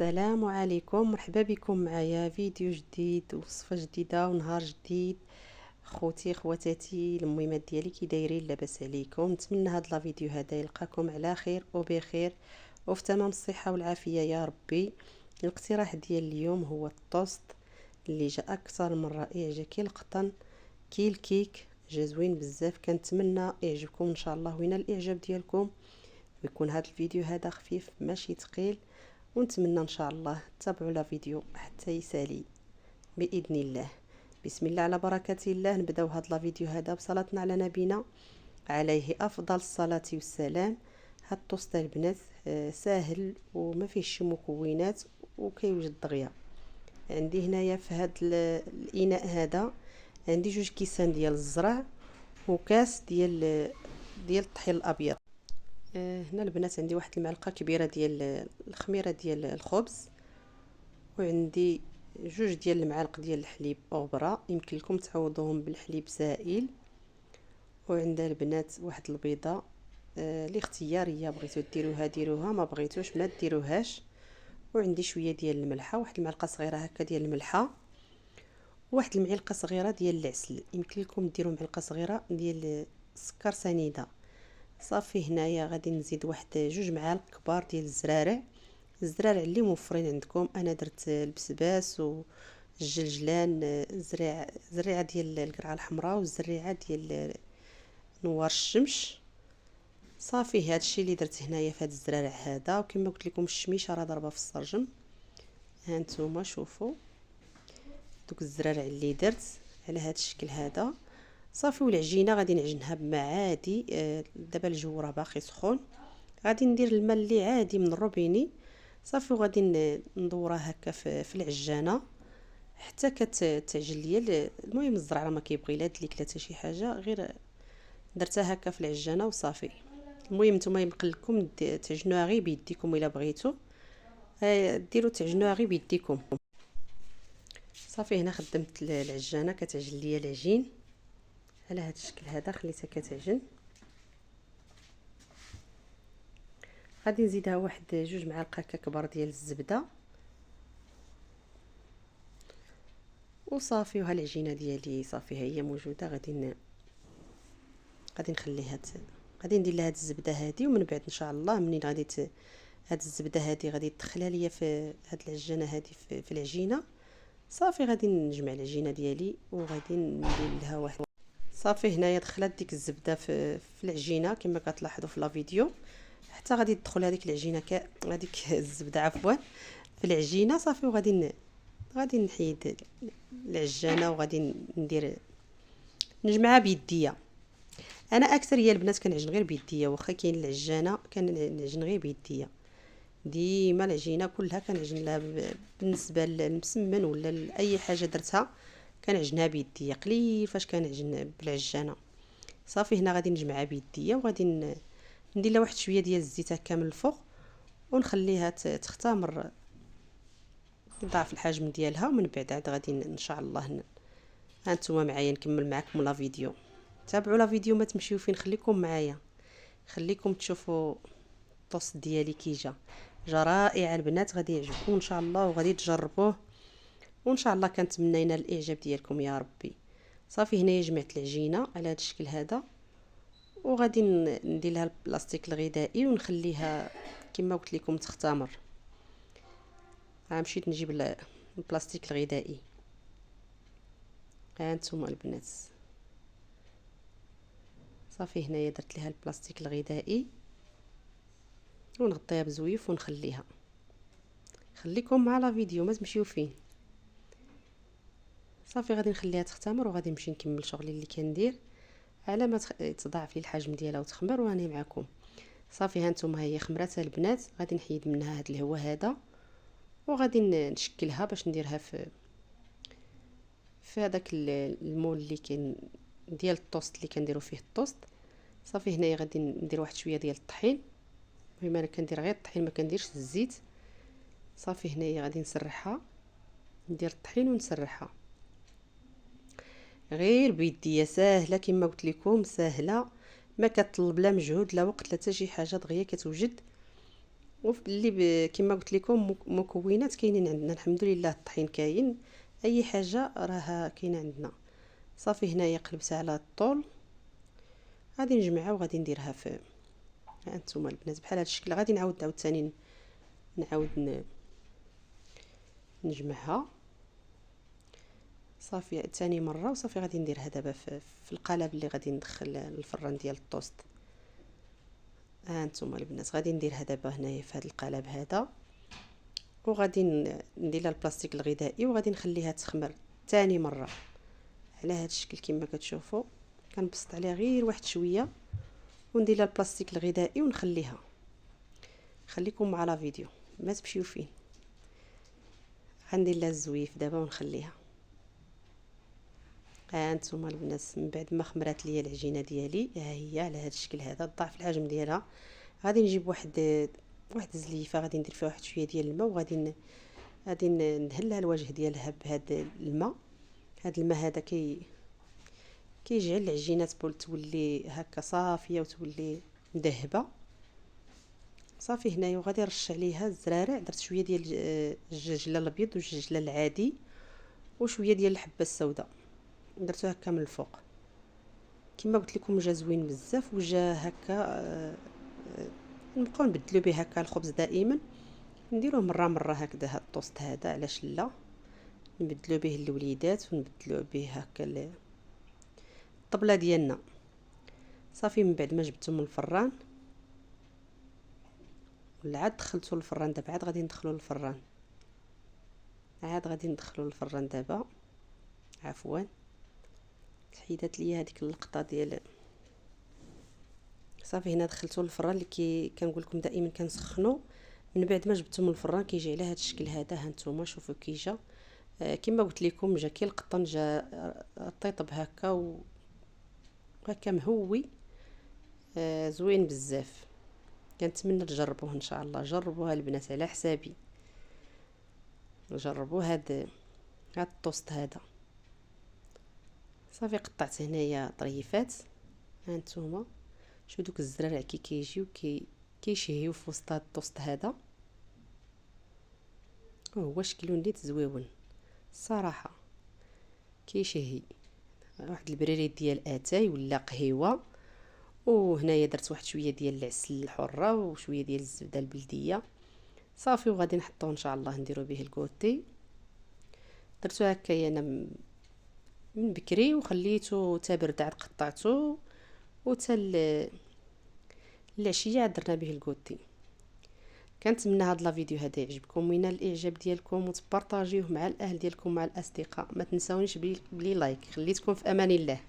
السلام عليكم، مرحبا بكم معايا فيديو جديد وصفه جديده ونهار جديد. خوتي خواتاتي المهمات ديالي كي دايرين؟ لاباس عليكم؟ نتمنى هاد لا فيديو هذا يلقاكم على خير وبخير وفي تمام الصحه والعافيه يا ربي. الاقتراح ديال اليوم هو الطوست اللي جا اكثر من رائع، جا كي القطن كي الكيك، جا زوين بزاف. كنتمنى يعجبكم ان شاء الله وينال الاعجاب ديالكم، ويكون هذا الفيديو هذا خفيف ماشي ثقيل، ونتمنى ان شاء الله تتابعوا لا فيديو حتى يسالي باذن الله. بسم الله على بركه الله. نبداو هذا لا فيديو هذا بصلاتنا على نبينا عليه افضل الصلاه والسلام. هاد الطوست البنات ساهل وما فيهش مكونات وكيوجد دغيا. عندي هنايا في هاد الاناء هذا عندي 2 كيسان ديال الزرع وكاس ديال الطحين الابيض. هنا البنات عندي واحد المعلقه كبيره ديال الخميره ديال الخبز، وعندي 2 ديال المعالق ديال الحليب اوبرا، يمكن لكم تعوضوهم بالحليب سائل. وعندها البنات واحد البيضه اللي اختياريه، بغيتو ديروها ديروها، ما بغيتوش ما ديروهاش. وعندي شويه ديال الملحه، واحد المعلقه صغيره هكا ديال الملحه، واحد المعلقه صغيره ديال العسل، يمكن لكم ديروا معلقه صغيره ديال السكر سنيده. صافي هنايا غادي نزيد واحد 2 معالق كبار ديال الزرارع اللي موفرين عندكم. انا درت البسباس والجلجلان، زريعه ديال القرعه الحمراء والزريعه ديال نوار الشمس. صافي هادشي اللي درت هنايا في هاد الزرارع هذا، وكما قلت لكم الشميشه راه ضربه في السرجم. ها نتوما شوفوا دوك الزرارع اللي درت على هاد الشكل هذا. صافي والعجينه غادي نعجنها بماء عادي. دابا الجو راه باقي سخون، غادي ندير الماء اللي عادي من الروبيني. صافي وغادي ندورها هكا في العجانه حتى كتعجن ليا. المهم الزرع راه ما كيبغي لا دليك لا حتى شي حاجه، غير درتها هكا في العجانه وصافي. المهم نتوما يمكن لكم تعجنوها غير بيديكم الا بغيتو، ديروا تعجنوها غير بيديكم. صافي هنا خدمت العجانه كتعجن ليا العجين على هذا الشكل هذا، خليتها كتعجن. غادي نزيدها واحد 2 معالق هكا كبار ديال الزبده وصافي. وها العجينه ديالي صافي ها هي موجوده. غادي نخليها غادي ندير لها هاد الزبده هذه، ومن بعد ان شاء الله منين غادي هاد الزبده هذه غادي تدخلها ليا في هاد العجانه هذه في العجينه. صافي غادي نجمع العجينه ديالي وغادي ندير لها واحد. صافي هنايا دخلت ديك الزبده في العجينه كما كتلاحظوا في لا فيديو، حتى غادي تدخل هذيك العجينه هذيك الزبده عفوا في العجينه. صافي وغادي غادي نحيد العجانه وغادي نجمعها بيديا. انا اكثر يا البنات كنعجن غير بيديا، واخا كاين العجانه كنعجن غير بيديا. ديما العجينه كلها كنعجن لها بالنسبه للمسمن ولا اي حاجه درتها كنعجنها بيديا. قليل فاش كنعجن بالعجانه. صافي هنا غادي نجمعها بيديا وغادي ندير لها واحد شويه ديال الزيت هكا من الفوق ونخليها تختمر ضعف الحجم ديالها. ومن بعد عاد غادي ان شاء الله ها نتوما معايا نكمل معكم لا فيديو. تابعوا لا فيديو ما تمشيو فين، خليكم معايا، خليكم تشوفوا الطوست ديالي كي جا رائع البنات. غادي يعجبكم ان شاء الله وغادي تجربوه، وان شاء الله كنتمنى ينال الاعجاب ديالكم يا ربي. صافي هنايا جمعت العجينه على هذا الشكل هذا، وغادي ندير لها البلاستيك الغذائي ونخليها كما قلت لكم تختمر. مشيت نجيب البلاستيك الغذائي. ها انتم البنات صافي هنايا درت لها البلاستيك الغذائي ونغطيها بزويف ونخليها. خليكم مع لا فيديو ما تمشيو فين. صافي غادي نخليها تختمر وغادي نمشي نكمل شغلي اللي كندير على ما تضاعف لي الحجم ديالها وتخمر واني معكم. صافي هانتوما هي خمرات البنات. غادي نحيد منها هاد الهواء هذا وغادي نشكلها باش نديرها في هذاك المول اللي كاين ديال الطوست اللي كنديروا فيه الطوست. صافي هنايا غادي ندير واحد شويه ديال الطحين. المهم انا كندير غير الطحين ما كنديرش الزيت. صافي هنايا غادي نسرحها، ندير الطحين ونسرحها غير بيديا. ساهله كما قلت لكم، ساهله ما كتطلب لا مجهود لا وقت لا حتى شي حاجه، دغيا كتوجد. واللي كما قلت لكم مكونات كاينين عندنا الحمد لله. الطحين كاين، اي حاجه راه كاينه عندنا. صافي هنايا قلبتها على الطول، غادي نجمعها وغادي نديرها في، ها انتم البنات بحال هذا الشكل. غادي نعاود عاوتاني نجمعها صافي ثاني مره. وصافي غادي نديرها دابا في القالب اللي غادي ندخل الفران ديال الطوست. ها انتم البنات غادي نديرها دابا هنايا في هذا القالب هذا، وغادي ندير لها البلاستيك الغذائي وغادي نخليها تخمر ثاني مره على هذا الشكل كما كتشوفوا. كنبسط عليها غير واحد شويه وندير لها البلاستيك الغذائي ونخليها. خليكم مع لا فيديو ما تمشيو فين. غندير لها الزويف دابا ونخليها. ها انتم البنات من بعد ما خمرات ليا العجينه ديالي، ها هي على هذا الشكل هذا ضعف الحجم ديالها. غادي نجيب واحد زليفه، غادي ندير فيها واحد شويه ديال الماء، وغادي ندهن الوجه ديالها بهذا الماء. هذا الماء هذا كيجعل العجينه تولي هكا صافيه وتولي مذهبه. صافي هنايا وغادي نرش عليها الزرارع. درت شويه ديال الجاجله الابيض والجاجله العادي وشويه ديال الحبه السوداء، درتو هكا من الفوق. كما قلت لكم جا زوين بزاف وجا هكا. نبقاو نبدلو به هكا الخبز دائما، نديروه مره هكذا. هاد الطوست هذا علاش لا، نبدلو به الوليدات ونبدلو به هكا الطبله ديالنا. صافي من بعد ما جبتو من الفران ولا عاد دخلتو للفران، دابا عاد غادي ندخلو للفران، دابا عفوا تحيدات ليا هذيك اللقطه ديال. صافي هنا دخلتو للفران اللي كنقول لكم دائما كنسخنو. من بعد ما جبتو من الفران كيجي على هذا الشكل هذا. ها نتوما شوفوا كي جا. كما قلت لكم جا كي القطن، جا طيطب هكا وهكا مهوي. زوين بزاف. كنتمنى تجربوه ان شاء الله. جربوها البنات على حسابي، جربوا هاد الطوست هذا. صافي قطعت هنايا طريفات. ها نتوما شوفوا دوك الزرارع كي كيجيو كيشهيو في وسط هاد الطوست هذا. وهو شكلو نيت زويون الصراحه، كيشهي. واحد البريريد ديال اتاي ولا قهيوه. وهنايا درت واحد شويه ديال العسل الحره وشويه ديال الزبده البلديه. صافي وغادي نحطوه ان شاء الله نديرو به الكوتي. درتو هكايا انا من بكري وخليته تا برد، عاد قطعته وتا العشيه عاد درنا به الكوتي. كنتمنى هاد لا فيديو هذا يعجبكم، وينال الاعجاب ديالكم وتبارطاجيوه مع الاهل ديالكم مع الاصدقاء. ما تنساونيش بلي لايك. خليتكم في امان الله.